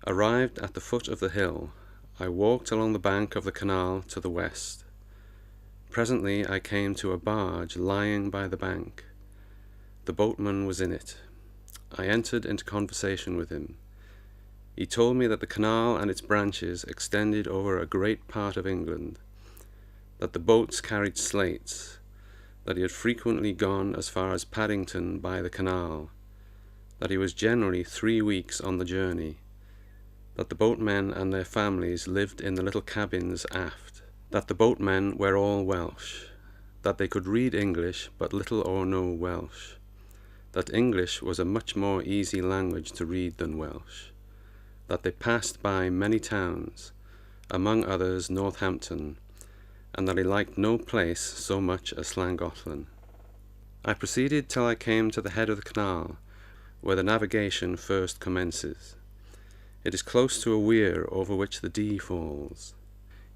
Arrived at the foot of the hill, I walked along the bank of the canal to the west. Presently I came to a barge lying by the bank. The boatman was in it. I entered into conversation with him. He told me that the canal and its branches extended over a great part of England, that the boats carried slates, that he had frequently gone as far as Paddington by the canal, that he was generally 3 weeks on the journey, that the boatmen and their families lived in the little cabins aft, that the boatmen were all Welsh, that they could read English but little or no Welsh, that English was a much more easy language to read than Welsh, that they passed by many towns, among others Northampton, and that he liked no place so much as Llangollen. I proceeded till I came to the head of the canal, where the navigation first commences. It is close to a weir over which the Dee falls.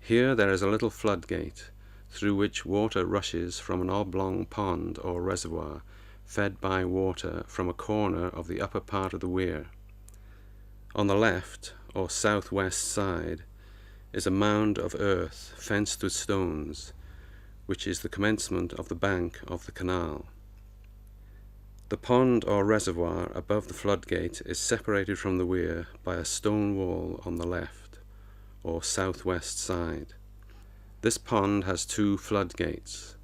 Here there is a little floodgate, through which water rushes from an oblong pond or reservoir, fed by water from a corner of the upper part of the weir. On the left, or south-west side, is a mound of earth fenced with stones, which is the commencement of the bank of the canal. The pond or reservoir above the floodgate is separated from the weir by a stone wall on the left, or south-west side. This pond has 2 floodgates,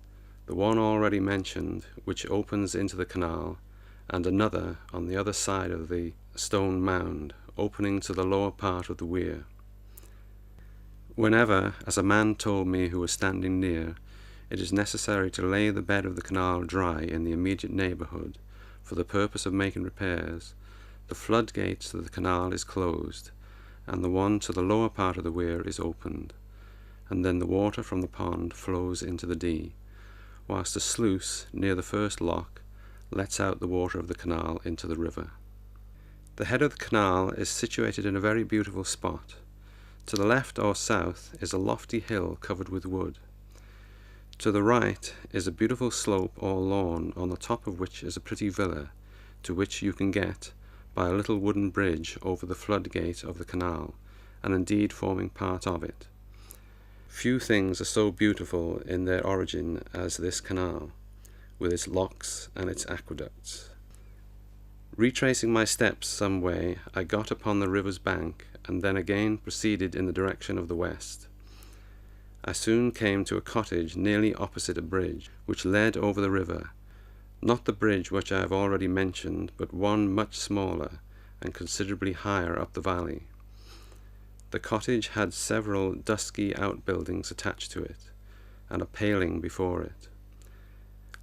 the one already mentioned, which opens into the canal, and another on the other side of the stone mound, opening to the lower part of the weir. Whenever, as a man told me who was standing near, it is necessary to lay the bed of the canal dry in the immediate neighbourhood, for the purpose of making repairs, the floodgate to the canal is closed, and the one to the lower part of the weir is opened, and then the water from the pond flows into the Dee, whilst a sluice near the first lock lets out the water of the canal into the river. The head of the canal is situated in a very beautiful spot. To the left or south is a lofty hill covered with wood. To the right is a beautiful slope or lawn, on the top of which is a pretty villa, to which you can get by a little wooden bridge over the floodgate of the canal, and indeed forming part of it. Few things are so beautiful in their origin as this canal, with its locks and its aqueducts. Retracing my steps some way, I got upon the river's bank, and then again proceeded in the direction of the west. I soon came to a cottage nearly opposite a bridge, which led over the river, not the bridge which I have already mentioned, but one much smaller, and considerably higher up the valley. The cottage had several dusky outbuildings attached to it, and a paling before it.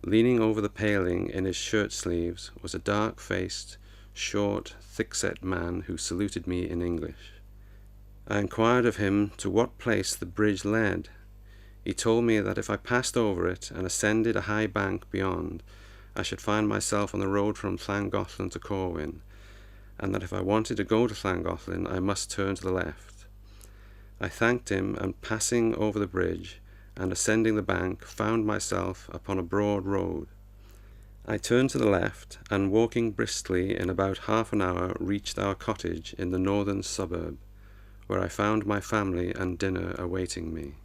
Leaning over the paling in his shirt-sleeves was a dark-faced, short, thick-set man who saluted me in English. I inquired of him to what place the bridge led. He told me that if I passed over it and ascended a high bank beyond, I should find myself on the road from Llangollen to Corwin, and that if I wanted to go to Llangollen I must turn to the left. I thanked him, and passing over the bridge and ascending the bank, found myself upon a broad road. I turned to the left, and walking briskly in about half an hour reached our cottage in the northern suburb, where I found my family and dinner awaiting me.